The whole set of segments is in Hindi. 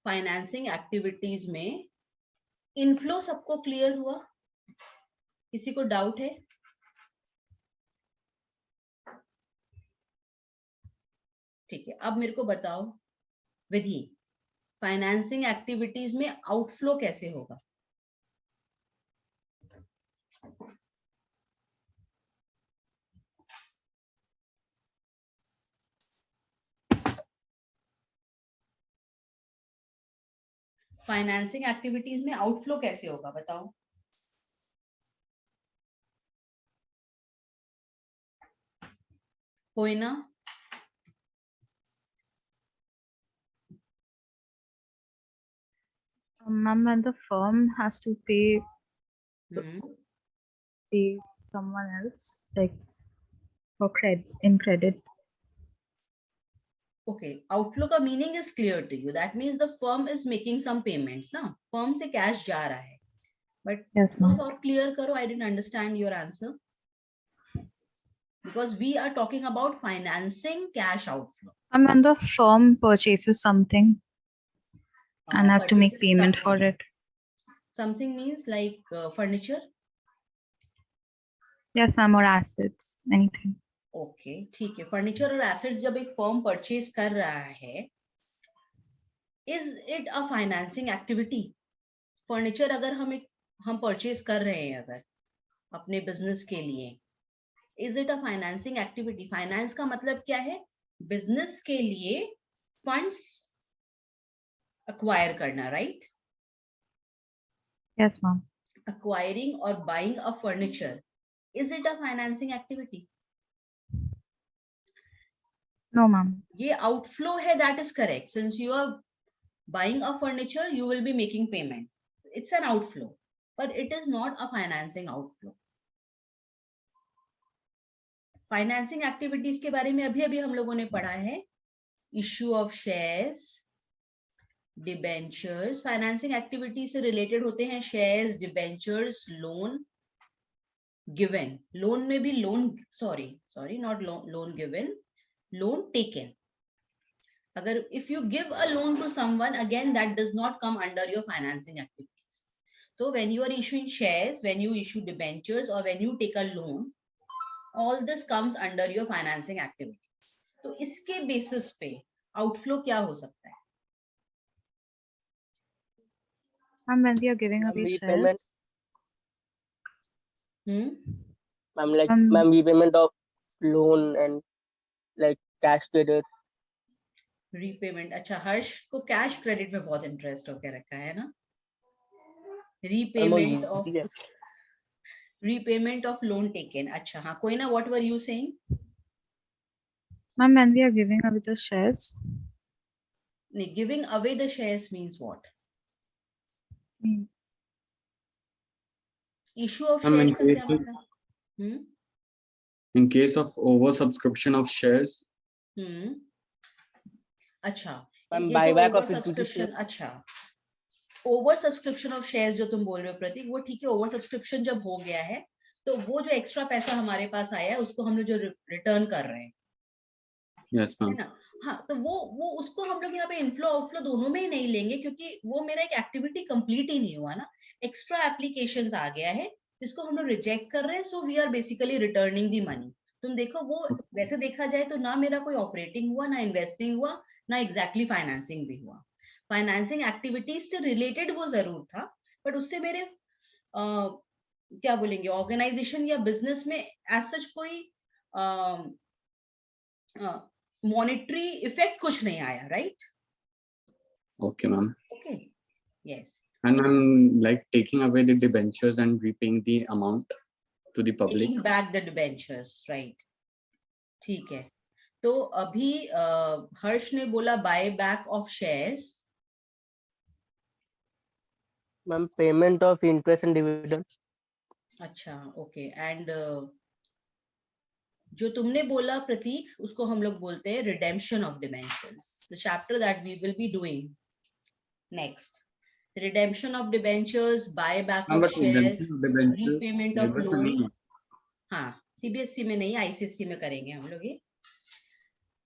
फाइनेंसिंग एक्टिविटीज में इनफ्लो सबको क्लियर हुआ? किसी को डाउट है? ठीक है, अब मेरे को बताओ विधि, फाइनेंसिंग एक्टिविटीज में आउटफ्लो कैसे होगा? फाइनेंसिंग एक्टिविटीज में आउटफ्लो कैसे होगा बताओ? कोई ना? Ma'am, when the firm has to pay someone else, like for credit. Okay, outflow का meaning is clear to you. That means the firm is making some payments, ना? Firm से cash जा रहा है. But Yes, ma'am. और clear करो. I didn't understand your answer. Because we are talking about financing cash outflow. And when the firm purchases something and has to make payment for it. Something means like furniture? Yes, ma'am, or assets, anything. Okay, ठीक है. Furniture और assets जब एक firm purchase कर रहा है, is it a financing activity? Furniture अगर हम purchase कर रहे हैं अगर अपने business के लिए, is it a financing activity? Finance का मतलब क्या है? Business के लिए funds acquire करना, right? Yes, ma'am. Acquiring or buying a furniture, is it a financing activity? No, ma'am. ये outflow है, that is correct. Since you are buying a furniture, you will be making payment. It's an outflow, but it is not a financing outflow. Financing activities के बारे में अभी हम लोगों ने पढ़ा है. Issue of shares, debentures. Financing activities से related होते हैं shares, debentures, loan given. Loan में भी not loan given, loan taken. अगर if you give a loan to someone, again that does not come under your financing activities. So when you are issuing shares, when you issue debentures, or when you take a loan, all this comes under your financing activities. तो इसके basis पे outflow क्या हो सकता है? And when we are giving away shares. Ma'am, repayment of loan and like cash credit. Repayment. अच्छा, हर्ष को कैश क्रेडिट में बहुत इंटरेस्ट होके रखा है ना? Repayment of loan taken. अच्छा, हाँ, कोई ना? What were you saying? Ma'am, when we are giving away the shares. Giving away the shares means what? Issue of shares का क्या मतलब? In case of oversubscription of shares. अच्छा, buyback of subscription. अच्छा, ओवर सब्सक्रिप्शन ऑफ शेयर्स जो तुम बोल रहे हो प्रतीक, वो ठीक है. ओवर सब्सक्रिप्शन जब हो गया है तो वो जो एक्स्ट्रा पैसा हमारे पास आया है उसको हम लोग जो रिटर्न कर रहे हैं, yes, है ना? हाँ, तो वो उसको हम लोग यहाँ पे इनफ्लो आउटफ्लो दोनों में ही नहीं लेंगे, क्योंकि वो मेरा एक एक्टिविटी कंप्लीट ही नहीं हुआ ना. एक्स्ट्रा एप्लीकेशंस आ गया है जिसको हम लोग रिजेक्ट कर रहे हैं. So we are basically returning the money. तुम देखो, वो वैसे देखा जाए तो ना मेरा कोई ऑपरेटिंग हुआ, ना इन्वेस्टिंग हुआ, ना एग्जैक्टली फाइनेंसिंग भी हुआ. फाइनेंसिंग एक्टिविटीज से रिलेटेड वो जरूर था, बट उससे मेरे क्या बोलेंगे, ऑर्गेनाइजेशन या बिजनेस में एज सच कोई मॉनेटरी इफेक्ट कुछ नहीं आया, right? Okay, ma'am. Okay, yes. And I'm like taking away the debentures and repaying the amount to the public. Taking back the debentures, right? ठीक है. तो अभी हर्ष ने बोला buy back of shares. Ma'am, payment of interest and dividend. अच्छा, ओके. एंड जो तुमने बोला प्रतीक, उसको हम लोग बोलते हैं redemption of debentures. The chapter that we will be doing next. Redemption of debentures, buy back of shares, repayment of loan. हाँ, सीबीएसई में नहीं, आईसीएसई में करेंगे हम लोग ये.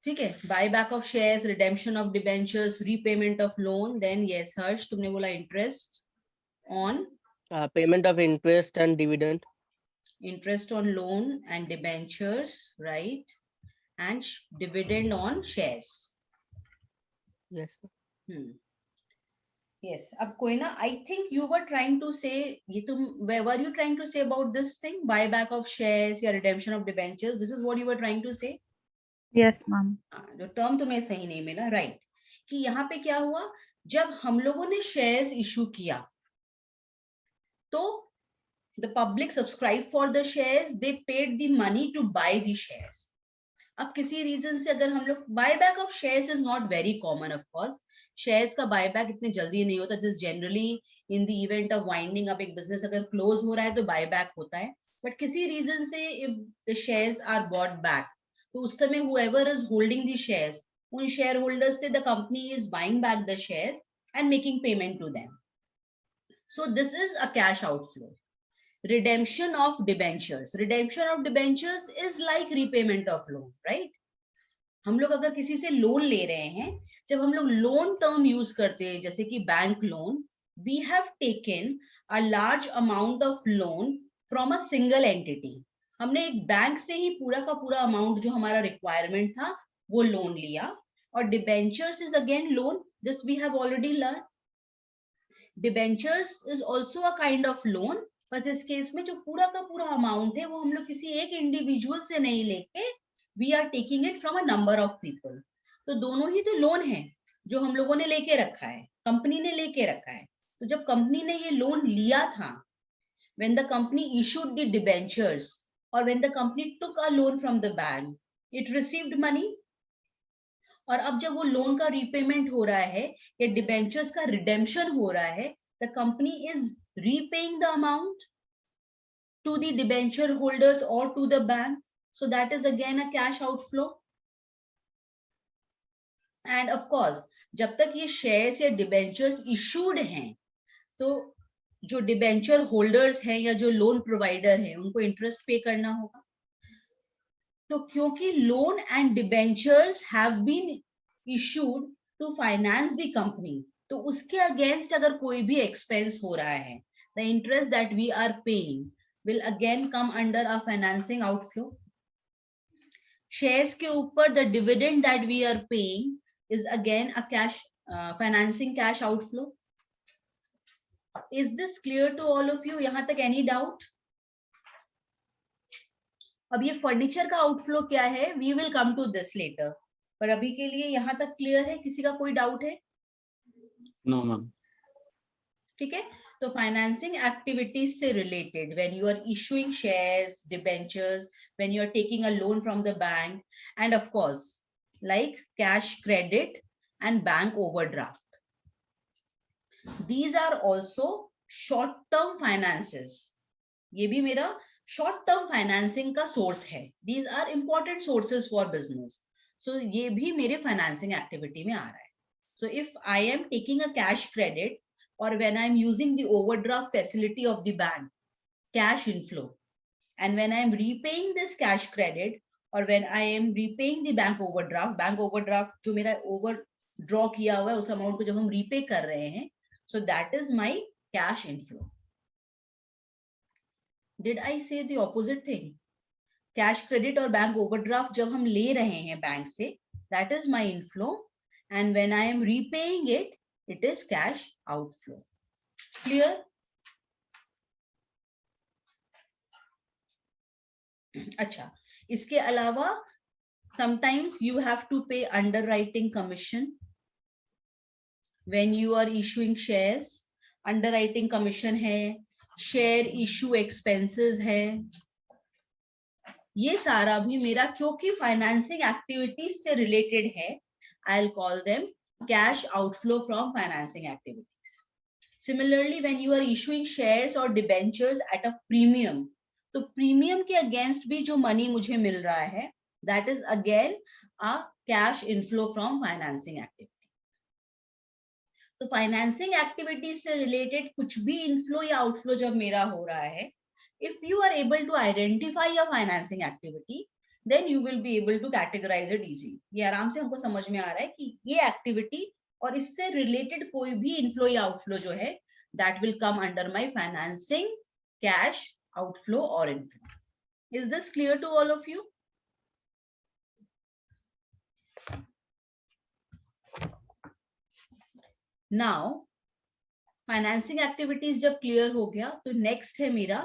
ठीक है, buy back of shares, redemption of debentures, repayment of loan, then yes Harsh तुमने बोला interest on Payment of interest and dividend. interest on loan and debentures, right? And dividend on shares. Yes, sir. Yes, अब कोई ना, I think you were trying to say, ये तुम, where were you trying to say about this thing, buyback of shares या redemption of debentures? This is what you were trying to say? Yes, ma'am. जो टर्म तुम्हें सही नहीं मिला, राइट, कि यहाँ पे क्या हुआ, जब हम लोगों ने शेयर्स इशू किया तो the public subscribe for the shares, they paid the money to buy the shares. अब किसी रीजन से अगर हम लोग, buyback of shares is not very common, of course shares का बायबैक इतने जल्दी नहीं होता, just generally in the event of winding up, एक बिजनेस अगर क्लोज हो रहा है तो बायबैक होता है, बट किसी रीजन से if the shares are bought back, तो उस समय whoever is holding the shares, उन शेयर होल्डर्स से the company is buying back the shares and making payment to them. So this is a cash outflow. Redemption of debentures. Redemption of debentures is like repayment of loan, right? हम लोग अगर किसी से लोन ले रहे हैं, जब हम लोग लोन टर्म यूज करते हैं जैसे कि bank loan, we have taken a large amount of loan from a single entity. हमने एक बैंक से ही पूरा का पूरा अमाउंट जो हमारा रिक्वायरमेंट था वो लोन लिया. और debentures is again loan. This we have already learned. Debentures is also a kind of loan. बस इस केस में जो पूरा का पूरा अमाउंट है वो हम लोग किसी एक इंडिविजुअल से नहीं लेके, we are taking it from a number of people. तो दोनों ही तो लोन है जो हम लोगों ने लेके रखा है, कंपनी ने लेके रखा है. तो जब कंपनी ने ये लोन लिया था, when the company issued the debentures or when the company took a loan from the bank, it received money. और अब जब वो लोन का रीपेमेंट हो रहा है या डिबेंचर्स का रिडेम्पशन हो रहा है, the company is repaying the amount to the debenture holders or to the bank. So that is again a cash outflow. And of course, जब तक ये shares या debentures issued हैं, तो जो debenture holders हैं या जो loan provider हैं, उनको interest pay करना होगा. तो क्योंकि loan and debentures have been issued to finance the company, तो उसके अगेंस्ट अगर कोई भी एक्सपेंस हो रहा है, the interest that we are paying will again come under a financing outflow. Shares के ऊपर the dividend that we are paying is again a cash financing cash outflow. Is this clear to all of you? यहाँ तक any doubt? अब ये फर्नीचर का आउटफ्लो क्या है, we will come to this later. पर अभी के लिए यहाँ तक क्लियर है? किसी का कोई डाउट है? No, ma'am. ठीक है, तो फाइनेंसिंग एक्टिविटीज से related, when you are issuing shares, debentures, when you are taking a loan from the bank, and of course like cash credit and bank overdraft, these are also short term finances. ये भी मेरा शॉर्ट टर्म फाइनेंसिंग का सोर्स है. These are important sources for business. So ये भी मेरे फाइनेंसिंग एक्टिविटी में आ रहा है. So if I am taking a cash credit or when I am using the overdraft facility of the bank, cash inflow, and when I am repaying this cash credit or when I am repaying the bank overdraft जो मेरा overdraw किया हुआ है उस amount को जब हम repay कर रहे हैं, so that is my cash inflow. Did I say the opposite thing? Cash credit और bank overdraft जब हम ले रहे हैं बैंक से, that is my inflow. And when I am repaying it, it is cash outflow. Clear? अच्छा, इसके अलावा sometimes you have to pay underwriting commission when you are issuing shares. Underwriting commission है, share issue expenses है. ये सारा भी मेरा क्योंकि financing activities से related है, I'll call them cash outflow from financing activities. Similarly, when you are issuing shares or debentures at a premium, तो premium के against भी जो money मुझे मिल रहा है, that is again a cash inflow from financing activity. तो financing activities से related कुछ भी inflow या outflow जब मेरा हो रहा है, if you are able to identify a financing activity, then you will be able to categorize it easily. ये आराम से हमको समझ में आ रहा है कि ये एक्टिविटी और इससे रिलेटेड कोई भी इनफ्लो या आउटफ्लो जो है that will come under my financing, cash outflow or inflow. Is this clear to all of you? Now financing activities जब क्लियर हो गया तो नेक्स्ट है मेरा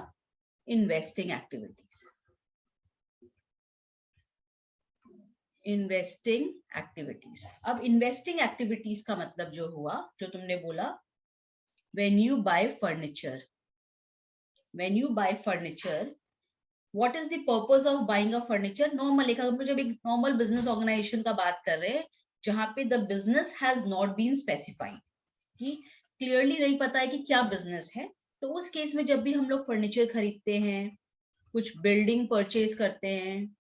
इन्वेस्टिंग एक्टिविटीज. Investing activities. अब इन्वेस्टिंग एक्टिविटीज का मतलब जो हुआ, जो तुमने बोला, when you buy furniture, when you buy furniture, what is the purpose of buying a furniture? Normally हम जब एक नॉर्मल बिजनेस ऑर्गेनाइजेशन का बात कर रहे हैं जहां पे the business has not been specified, कि क्लियरली नहीं पता है कि क्या बिजनेस है, तो उस केस में जब भी हम लोग फर्नीचर खरीदते हैं, कुछ बिल्डिंग परचेज करते हैं,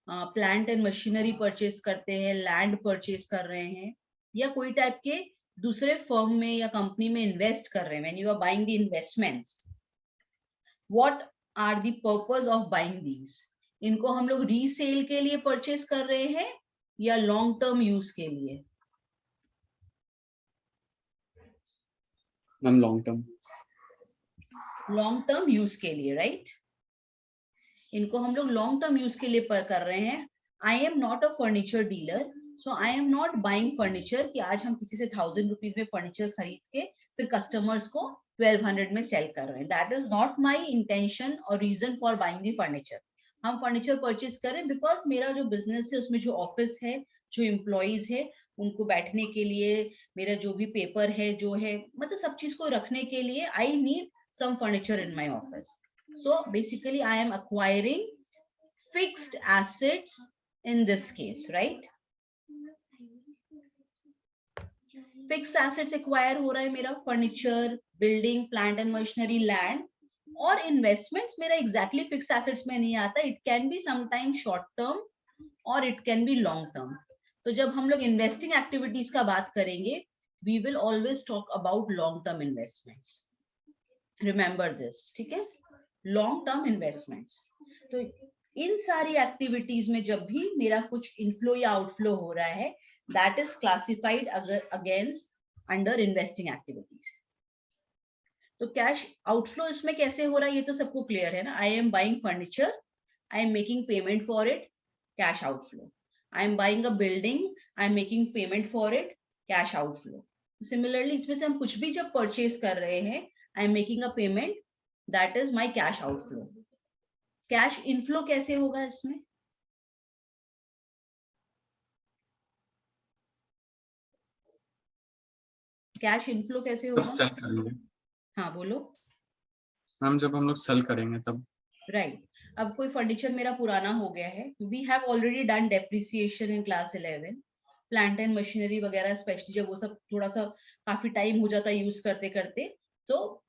प्लांट एंड मशीनरी परचेज करते हैं, लैंड परचेज कर रहे हैं, या कोई टाइप के दूसरे फर्म में या कंपनी में इन्वेस्ट कर रहे हैं, when you are buying the investments, what are the purpose of buying these? इनको हम लोग रीसेल के लिए परचेज कर रहे हैं या लॉन्ग टर्म यूज के लिए? मैम लॉन्ग टर्म यूज के लिए, राइट? इनको हम लोग लॉन्ग टर्म यूज के लिए कर रहे हैं. आई am not a furniture dealer, so I am not buying furniture कि आज हम किसी से 1000 रुपीज में फर्नीचर खरीद के फिर कस्टमर्स को 1200 में सेल कर रहे हैं. That is not my intention और reason for buying the furniture. हम फर्नीचर परचेज कर रहे हैं बिकॉज मेरा जो बिजनेस है उसमें जो ऑफिस है, जो एम्प्लॉइज है, उनको बैठने के लिए, मेरा जो भी पेपर है, जो है, मतलब सब चीज को रखने के लिए I need some furniture in my office. So basically I am acquiring fixed assets in this case, right? Fixed assets acquire हो रहा है मेरा, furniture, building, plant and machinery, land. और इन्वेस्टमेंट्स मेरा एग्जैक्टली फिक्स्ड एसेट्स में नहीं आता. It can be sometime short term और it can be long term. तो जब हम लोग इन्वेस्टिंग एक्टिविटीज का बात करेंगे, we will always talk about long term investments. Remember this, ठीक है? Long term investments. तो इन सारी एक्टिविटीज में जब भी मेरा कुछ इनफ्लो या आउटफ्लो हो रहा है, that is classified against under investing activities. तो कैश आउटफ्लो इसमें कैसे हो रहा है ये तो सबको क्लियर है ना. I am buying furniture, I am making payment for it, cash outflow. I am buying a building, I am making payment for it, cash outflow. Similarly, इसमें से हम कुछ भी जब purchase कर रहे हैं, I am making a payment, that is my cash outflow. Cash inflow कैसे होगा इसमें? Cash inflow कैसे जब होगा? सेल करेंगे. हाँ बोलो. मैम जब हम लोग सेल करेंगे तब. राइट. अब कोई फर्नीचर मेरा पुराना हो गया है, we have already done depreciation in class 11. Plant and machinery वगैरह स्पेशली जब वो सब थोड़ा सा काफी टाइम हो जाता है यूज करते करते, तो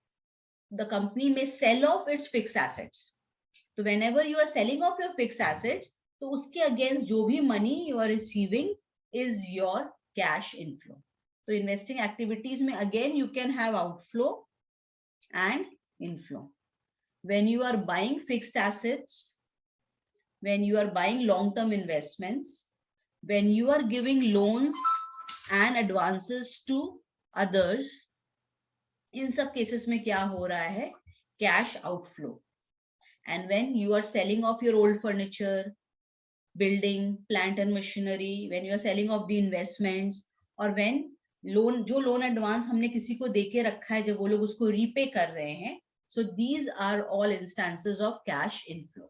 द कंपनी में sell off its fixed assets. तो whenever you are selling off your fixed assets, तो उसके अगेंस्ट जो भी money you are receiving is your cash inflow. तो इन्वेस्टिंग एक्टिविटीज में again you can have outflow and inflow. When you are buying fixed assets, when you are buying long-term investments, when you are giving loans and advances to others, in सब cases में क्या हो रहा है? Cash outflow. And when you are selling off your old furniture, building, plant and machinery, when you are selling off the investments, or when जो loan advance हमने किसी को देके रखा है, जब वो लोग उसको repay कर रहे हैं, so these are all instances of cash inflow.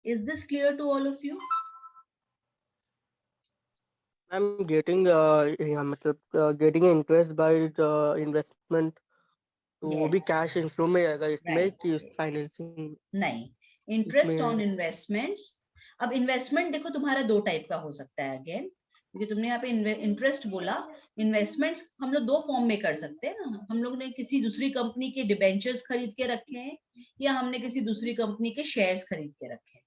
Is this clear to all of you? I'm getting getting interest by the investment. तो वो भी Yes. कैश इनफ्लो में आएगा इसमें Right. कि फाइनेंसिंग नहीं, इंटरेस्ट इसमें- ऑन इन्वेस्टमेंट्स. अब इन्वेस्टमेंट देखो तुम्हारा दो टाइप का हो सकता है अगेन, क्योंकि तुमने यहाँ पे इंटरेस्ट बोला. इन्वेस्टमेंट्स हम लोग दो फॉर्म में कर सकते हैं ना. हम लोग ने किसी दूसरी कंपनी के डिबेंचर्स खरीद के रखे हैं, या हमने किसी दूसरी कंपनी के शेयर्स खरीद के रखे हैं,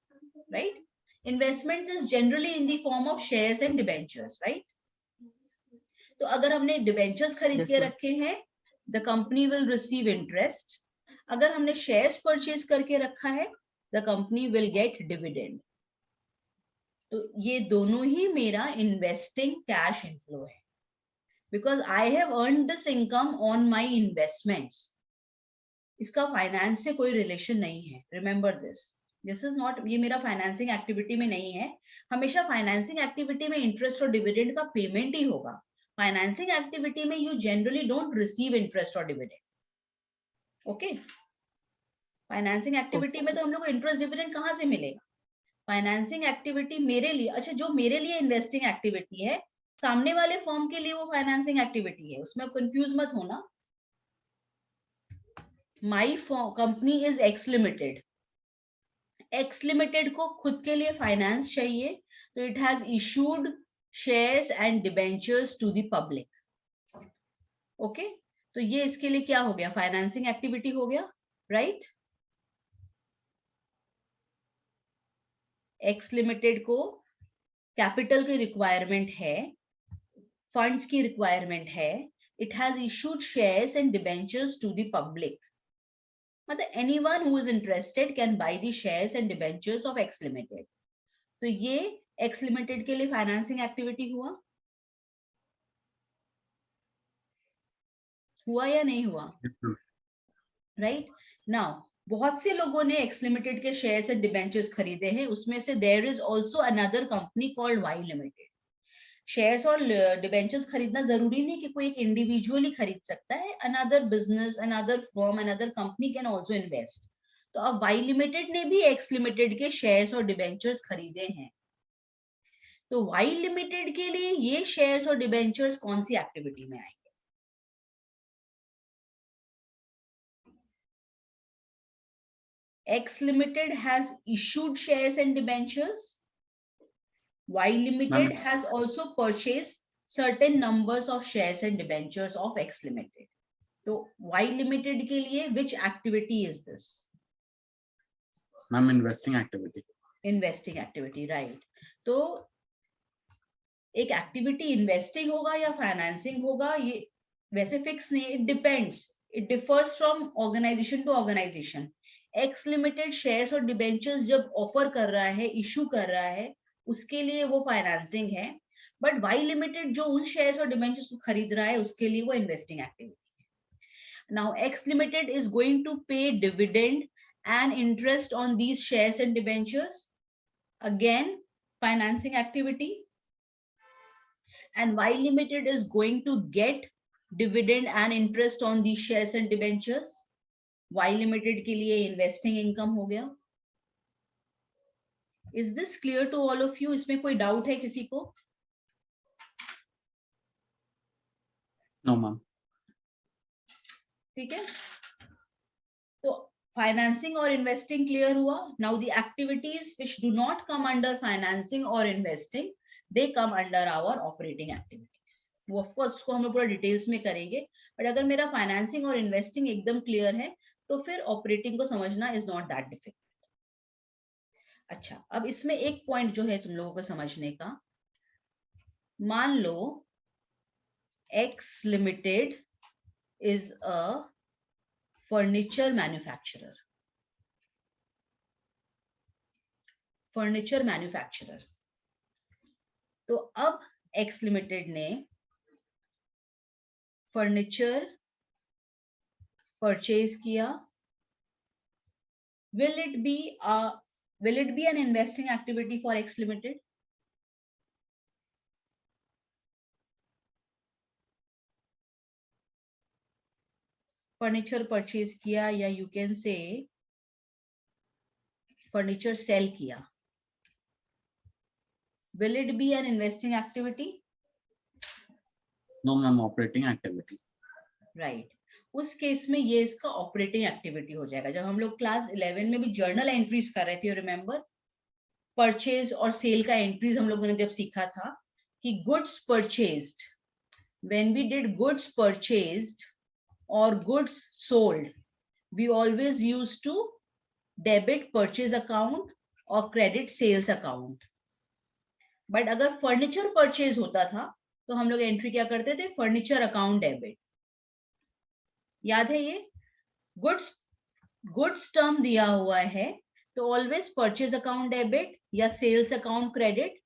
right? Investments is generally in the form of shares and debentures, right? तो अगर हमने डिबेंचर्स खरीद Yes, के ma'am. रखे हैं, the company will receive interest. अगर हमने शेयर्स परचेज करके रखा है, the company will get dividend. तो ये दोनों ही मेरा इन्वेस्टिंग कैश इनफ्लो है, because I have earned this income on my investments. इसका फाइनेंस से कोई रिलेशन नहीं है, रिमेंबर दिस इज नॉट, ये मेरा फाइनेंसिंग एक्टिविटी में नहीं है। हमेशा फाइनेंसिंग एक्टिविटी में इंटरेस्ट और डिविडेंड का पेमेंट ही होगा। फाइनेंसिंग एक्टिविटी में you generally don't receive interest और डिविडेंड। ओके, फाइनेंसिंग एक्टिविटी में तो हम लोग को इंटरेस्ट डिविडेंड कहाँ से मिलेगा? फाइनेंसिंग एक्टिविटी मेरे लिए, अच्छा जो मेरे लिए इन्वेस्टिंग एक्टिविटी है, सामने वाले फर्म के लिए वो फाइनेंसिंग एक्टिविटी है, उसमें आप कंफ्यूज मत होना। My company is X limited. X limited को खुद के लिए फाइनेंस चाहिए, तो it has issued shares and debentures to the public. Okay, तो ये इसके लिए क्या हो गया? फाइनेंसिंग एक्टिविटी हो गया, राइट? एक्स लिमिटेड को कैपिटल की रिक्वायरमेंट है, फंड्स की रिक्वायरमेंट है, it has issued shares and debentures to the public. मतलब anyone who is interested can buy the shares and debentures of X Limited। तो ये X Limited के लिए फाइनेंसिंग एक्टिविटी हुआ या नहीं हुआ? राइट नाउ बहुत से लोगों ने X Limited के शेयर्स एंड डिबेंचर्स खरीदे हैं, उसमें से there is also another company called Y Limited। Shares और डिबेंचर्स खरीदना जरूरी नहीं कि कोई एक इंडिविजुअली खरीद सकता है, another business, another firm, another company can also invest. तो अब Y लिमिटेड ने भी X लिमिटेड के शेयर्स और डिबेंचर्स खरीदे हैं, तो Y लिमिटेड के लिए ये शेयर्स और डिबेंचर्स कौन सी एक्टिविटी में आएंगे? X Limited has issued shares and debentures. Y Limited has also purchased certain numbers of shares and debentures of X Limited. तो Y Limited के लिए which activity is this? Ma'am, investing activity. Investing activity, right? तो एक एक्टिविटी इन्वेस्टिंग होगा या फाइनेंसिंग होगा, ये वैसे फिक्स नहीं, it depends, it differs from organization to organization. X limited shares और डिबेंचर्स जब ऑफर कर रहा है, इशू कर रहा है, उसके लिए वो फाइनेंसिंग है, बट वाई लिमिटेड जो उन शेयर्स और डिबेंचर्स को खरीद रहा है उसके लिए वो इन्वेस्टिंग एक्टिविटी है। Now X limited is going to pay dividend and interest on these shares and debentures, again financing activity, and Y Limited is going to get dividend and interest on these shares and debentures। Y Limited के लिए investing income हो गया। Is this clear to all of you? इसमें कोई doubt है किसी को? No, ma'am. ठीक है, तो फाइनेंसिंग और इन्वेस्टिंग क्लियर हुआ। Now the activities which do not come under financing or investing, they come under our operating activities। वो ऑफ कोर्स उसको हम लोग पूरा डिटेल्स में करेंगे, बट अगर मेरा फाइनेंसिंग और इन्वेस्टिंग एकदम क्लियर है तो फिर ऑपरेटिंग को समझना इज नॉट दैट डिफिकल्ट। अच्छा, अब इसमें एक पॉइंट जो है तुम लोगों को समझने का, मान लो X limited is a furniture manufacturer, तो अब X लिमिटेड ने फर्नीचर परचेज किया, will it be an investing activity for X Limited? Furniture purchase किया, या you can say furniture sale किया, will it be an investing activity? No, ma'am, operating activity. Right, उस केस में ये इसका ऑपरेटिंग एक्टिविटी हो जाएगा। जब हम लोग क्लास 11 में भी जर्नल एंट्रीज कर रहे थे, रिमेंबर, परचेज और सेल का एंट्रीज हम लोगों ने जब सीखा था कि goods purchased, when we did goods purchased और goods sold, we always used to debit purchase account और क्रेडिट सेल्स अकाउंट। बट अगर फर्नीचर परचेज होता था तो हम लोग एंट्री क्या करते थे? Furniture account debit. याद है ये? गुड्स टर्म दिया हुआ है तो ऑलवेज परचेज अकाउंट डेबिट या सेल्स अकाउंट क्रेडिट,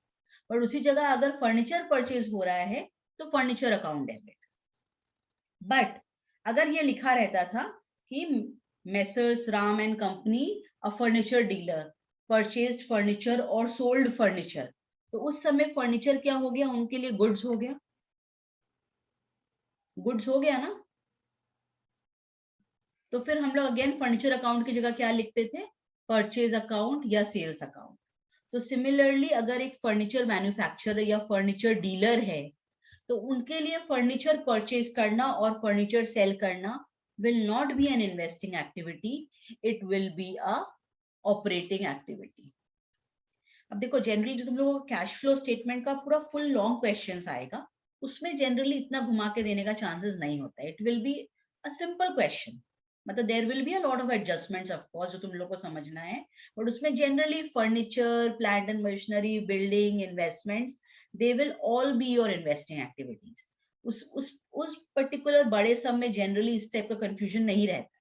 और उसी जगह अगर फर्नीचर परचेज हो रहा है तो फर्नीचर अकाउंट डेबिट। बट अगर ये लिखा रहता था कि messrs Ram and company a furniture dealer purchased furniture और सोल्ड फर्नीचर, तो उस समय फर्नीचर क्या हो गया, उनके लिए गुड्स हो गया, गुड्स हो गया ना। तो फिर हम लोग अगेन फर्नीचर अकाउंट की जगह क्या लिखते थे, परचेज अकाउंट या सेल्स अकाउंट। तो सिमिलरली अगर एक फर्नीचर मैन्युफैक्चरर या फर्नीचर डीलर है तो उनके लिए फर्नीचर परचेज करना और फर्नीचर सेल करना will not be an investing activity, it will be a operating activity. अब देखो जनरली जो तुम लोगों को कैश फ्लो स्टेटमेंट का पूरा फुल लॉन्ग क्वेश्चंस आएगा, उसमें जनरली इतना घुमा के देने का चांसेस नहीं होता है। It will be a simple question, मतलब there will be a lot of adjustments of course जो तुम लोग को समझना है, बट उसमें generally furniture, plant and machinery, building, investments, they will all be your investing activities. उस पर्टिकुलर बड़े सम में जनरली इस टाइप का कंफ्यूजन नहीं रहता,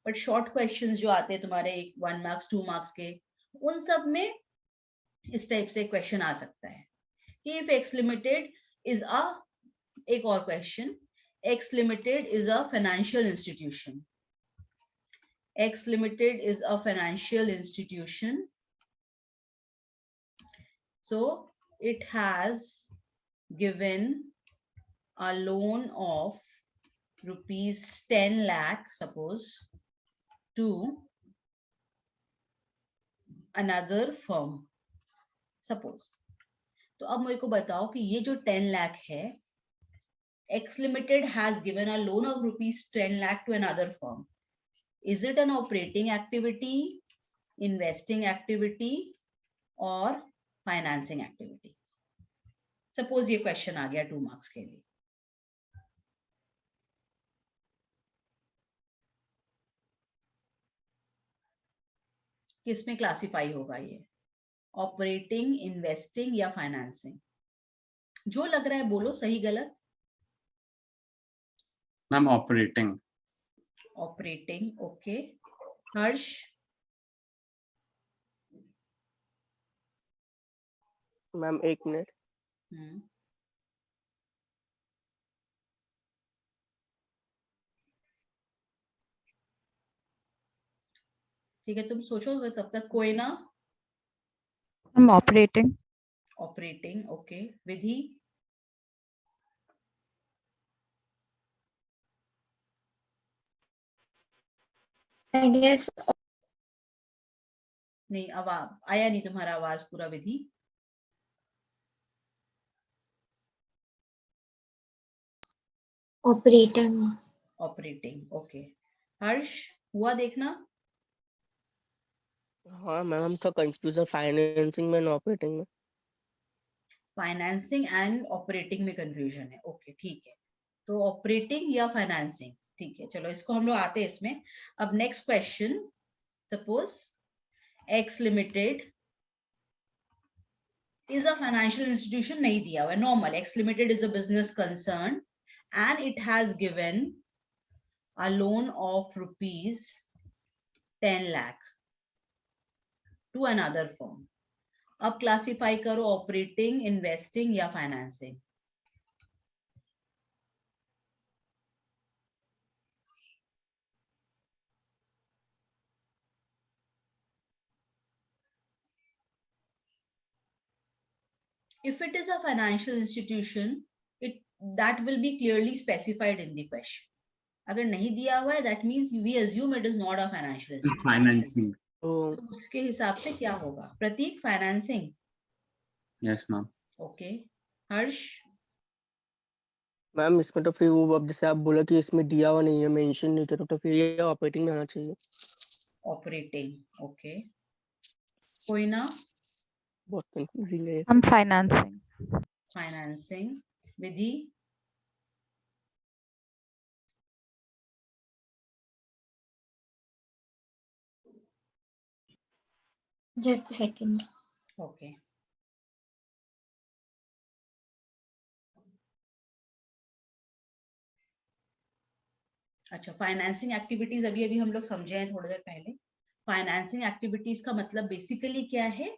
बट शॉर्ट क्वेश्चंस जो आते हैं तुम्हारे 1 मार्क्स 2 मार्क्स के, उन सब में इस टाइप से क्वेश्चन आ सकता है कि इफ एक्स लिमिटेड इज अ, एक और question, x limited is a financial institution, x limited is a financial institution, so it has given a loan of rupees 10 lakh suppose to another firm suppose। तो अब मेरे को बताओ कि ये जो 10 लाख है, X Limited has given a loan of rupees 10 lakh to another firm. Is it an operating activity, investing activity or financing activity? Suppose ये क्वेश्चन आ गया 2 मार्क्स के लिए। किसमें क्लासिफाई होगा ये, ऑपरेटिंग, इन्वेस्टिंग या फाइनेंसिंग? जो लग रहा है बोलो, सही गलत। Ma'am operating. Operating, okay. Harsh? Ma'am 1 minute. ठीक है, तुम सोचो तब तक। कोई ना? I'm operating. Operating, okay. Vidhi? I guess नहीं, आवाज आया नहीं तुम्हारा, आवाज पूरा। Vidhi? operating. Operating, okay. Harsh हुआ देखना? हाँ मैम, हम तो कंफ्यूज है फाइनेंसिंग में और ऑपरेटिंग में। फाइनेंसिंग एंड ऑपरेटिंग में कंफ्यूजन है, ओके ठीक है। तो ऑपरेटिंग या फाइनेंसिंग, ठीक है, चलो इसको हम लोग आते हैं इसमें। अब next question, suppose X limited is a financial institution, नहीं दिया हुआ है, normal. X limited is a business concern and it has given a loan of rupees 10 lakh to another firm. अब क्लासिफाई करो, ऑपरेटिंग, इन्वेस्टिंग या financing. If it is a financial institution, that will be clearly specified in the question. अगर नहीं दिया हुआ है, that means we assume it is not a financial institution. Financing. तो उसके हिसाब से क्या होगा? प्रतीक, financing? Yes ma'am. Okay. Harsh? Ma'am इसमें तो फिर वो, अब जैसे आप बोला कि इसमें दिया हुआ नहीं है, मेंशन नहीं था, तो फिर ये ऑपरेटिंग में आना चाहिए। Operating, okay. कोई ना? बहुत कंफ्यूजिंग है। I'm financing. Financing. Vidhi? Just a second. Okay. अच्छा, फाइनेंसिंग एक्टिविटीज अभी अभी हम लोग समझे हैं थोड़ी देर पहले। फाइनेंसिंग एक्टिविटीज का मतलब बेसिकली क्या है?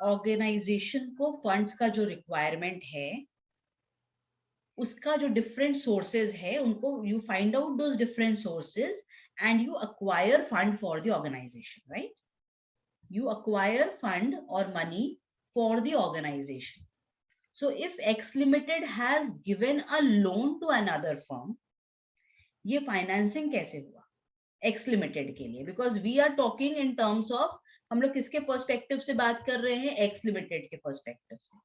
ऑर्गेनाइजेशन को फंड्स का जो रिक्वायरमेंट है, उसका जो डिफरेंट सोर्सेज है, उनको you find out those different sources and you acquire fund for the organization, right? You acquire fund or money for the organization. So if X Limited has given a loan to another firm, ये फाइनेंसिंग कैसे हुआ X Limited के लिए? Because we are talking in terms of, हम लोग किसके पर्सपेक्टिव से बात कर रहे हैं? X Limited के पर्सपेक्टिव से।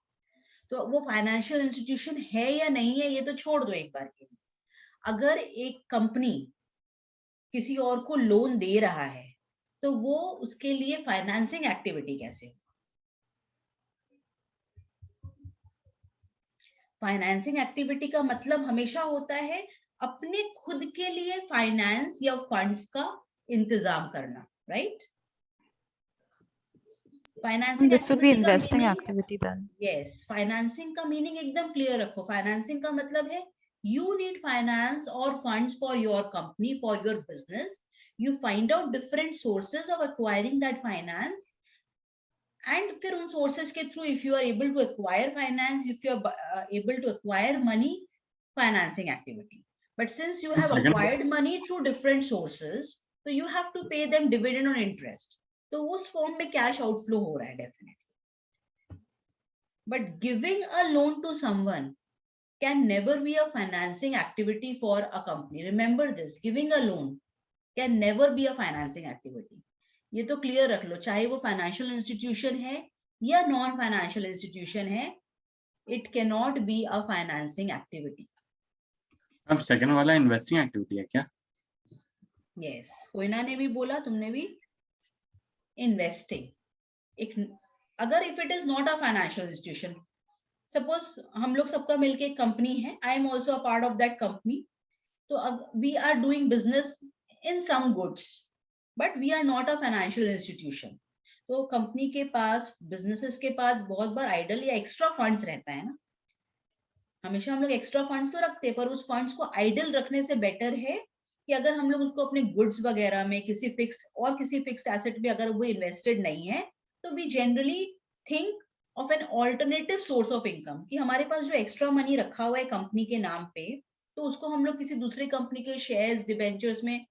तो वो फाइनेंशियल इंस्टीट्यूशन है या नहीं है, ये तो छोड़ दो एक बार के लिए। अगर एक कंपनी किसी और को लोन दे रहा है, तो वो उसके लिए फाइनेंसिंग एक्टिविटी कैसे? फाइनेंसिंग एक्टिविटी का मतलब हमेशा होता है अपने खुद के लिए फाइनेंस या फंड्स का इंतजाम करना, right? Financing This would be activity का investing meaning, activity then. Yes, financing का मीनिंग एकदम क्लियर रखो। फाइनेंसिंग का मतलब है यू नीड फाइनेंस और funds for your company, for your business. You find out different sources of acquiring that finance, and फिर उन sources के through, if you are able to acquire finance, if you are able to acquire money, financing activity. But since you have acquired money through different sources, so you have to pay them dividend on interest. तो उस form में cash outflow हो रहा है definitely. But giving a loan to someone can never be a financing activity for a company. Remember this, giving a loan can never be a financing activity. ये तो क्लियर रख लो, चाहे वो फाइनेंशियल इंस्टीट्यूशन है या नॉन फाइनेंशियल इंस्टीट्यूशन है, it can not be a financing activity. अब सेकंड वाला इन्वेस्टिंग एक्टिविटी है क्या? यस, कोयना ने भी बोला, तुमने भी। इन्वेस्टिंग एक, अगर if it is not a financial institution, suppose हम लोग सबका मिलके एक कंपनी है, I am also a part of that company, तो we are doing business in some goods, but we are not a financial institution. तो कंपनी के पास, बिजनेसेस के पास बहुत बार आइडल या एक्स्ट्रा फंड्स रहता है ना। हमेशा हम लोग एक्स्ट्रा फंड्स तो रखते हैं, पर उस फंड्स को आइडल रखने से बेटर है कि अगर हम लोग उसको अपने गुड्स वगैरह में, किसी फिक्स्ड एसेट में अगर वो इन्वेस्टेड नहीं है, तो we generally think of an alternative source of income, कि हमारे पास जो एक्स्ट्रा मनी रखा हुआ है कंपनी के नाम पे, तो उसको हम लोग किसी दूसरी कंपनी के शेयर्स, डिबेंचर्स में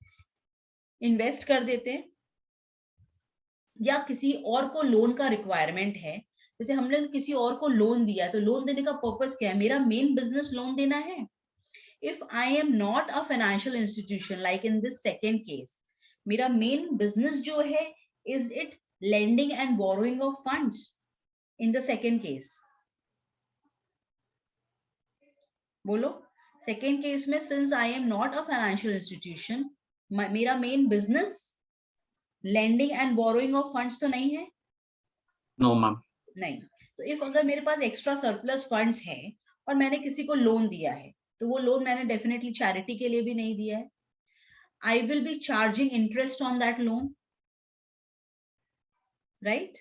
इन्वेस्ट कर देते हैं, या किसी और को लोन का रिक्वायरमेंट है, जैसे हमने किसी और को लोन दिया, तो लोन देने का पर्पस क्या है? मेरा मेन बिजनेस लोन देना है। If I am not a financial institution, like in this second case, मेरा मेन बिजनेस जो है, is it lending and borrowing of funds in the second case? बोलो, सेकेंड केस में since I am not a financial institution, मेरा main business lending and borrowing of funds तो नहीं है। No ma'am. नहीं। तो इफ अगर मेरे पास एक्स्ट्रा सरप्लस फंड्स है और मैंने किसी को लोन दिया है, तो वो लोन मैंने डेफिनेटली चैरिटी के लिए भी नहीं दिया है। I will be charging interest on that loan, right?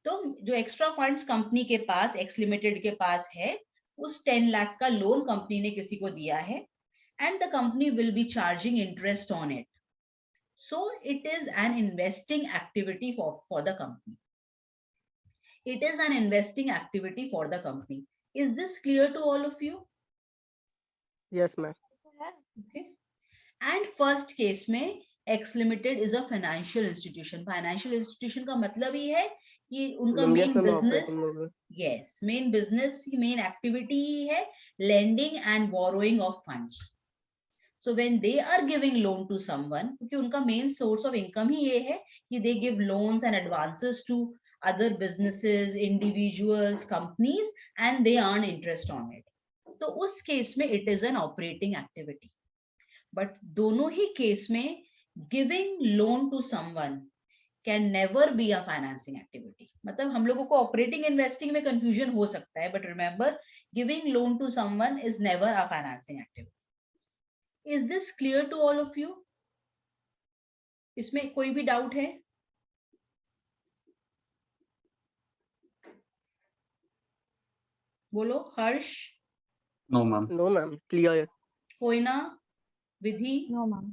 तो जो एक्स्ट्रा फंड्स कंपनी के पास, एक्स लिमिटेड के पास है, उस 10 लाख का लोन कंपनी ने किसी को दिया है, and the company will be charging interest on it. So it is an investing activity for the company. It is an investing activity for the company. Is this clear to all of you? Yes, ma'am. Okay. And first case में X Limited is a financial institution. Financial institution का मतलब ही है कि उनका main business, yes, main business, main activity ही है lending and borrowing of funds. So when they are giving loan to someone, क्योंकि उनका main source of income ही ये है कि they give loans and advances to other businesses, individuals, companies, and they earn interest on it. तो उस केस में it is an operating activity. But दोनों ही केस में giving loan to someone can never be a financing activity. मतलब हम लोगों को operating investing में confusion हो सकता है, but remember, giving loan to someone is never a financing activity. Is this clear to all of you? इसमें कोई भी डाउट है? बोलो, Harsh? No ma'am. No, ma'am. Clear. Koyna? Vidhi? No, ma'am.